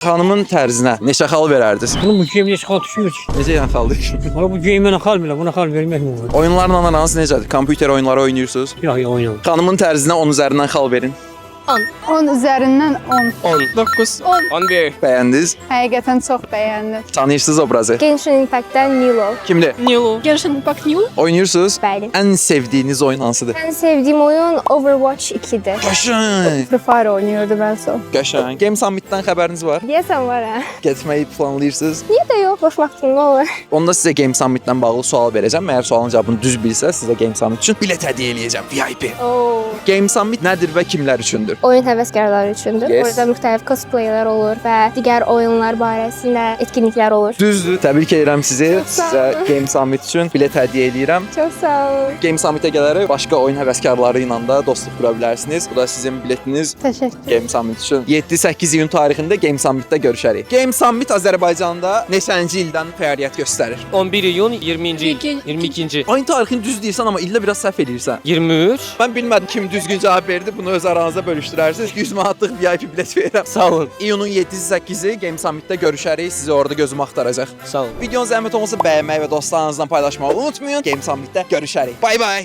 Xanımın tərzinə neçə xal verərdiniz? Bunun bu geyimdə xal düşmür ki. Necə yəni xal deyir? Valla bu geyimə xal belə, buna xal vermək mi olur? Oyunlarla aranız necədir? Kompüter oyunları oynayırsınız? Yox, oynamam. Xanımın tərzinə 10 üzərindən xal verin. 10 üzərindən 10. 10. 9. 11. Bəyəndiniz? Həqiqətən çox bəyəndim. Tanıyırsınız obrazı? Genshin Impact'ten Nilo. Kimdir? Nilo. Genshin Impact Nilo. Oynuyorsunuz? Bəli. Ən sevdiyiniz oyun hansıdır? En sevdiğim oyun Overwatch 2'dir. Qəşəng. Free Fire oynuyordum en son. Qəşəng. Game Summit'dən xəbəriniz var? Deyəsən var ha. Getməyi planlayırsınız? Niye de yok? Boş vaxtında olur. Onda sizə Game Summit'dən bağlı sual verəcəm. Məgər sualın cavabını düz bilsəz, sizə Game Summit üçün bilet hədiyyə eləyəcəm. VIP. Oo. Game Summit nədir və kimlər üçündür? Oyun həvəskarları üçündür. Yes. Orada müxtəlif cosplaylər olur və digər oyunlar barəsində etkinliklər olur. Düzdür. Təbrik edirəm sizi. sağ Sizə olun. Game Summit üçün bilet hədiyyə eləyirəm. Çox sağ olun. Game Summit'ə gələrək başqa oyun həvəskarları ilə də dostluq qura bilərsiniz. Bu da sizin biletiniz Teşekkür. Game Summit üçün. 7-8 iyun tarixində Game Summit'də görüşərik. Game Summit Azərbaycanda neçənci ildən fəaliyyət göstərir? 11 iyun 20. il. 22. Ayın tarixini düz deyirsən, amma ildə biraz səhv edirsən. 23. Mən bilmədim kim düzgün cavab verdi. Bunu öz aranızda bölüşdürərsiniz. 100 manatlıq VIP bilet verirəm. Sağ olun. İyunun 7-8-i Game Summit'də görüşərik. Sizi orada gözüm axtaracaq. Sağ olun. Videonun zəhmət olmasa bəyənməyi və dostlarınızla paylaşmağı unutmayın. Game Summit'də görüşərik. Bay bay.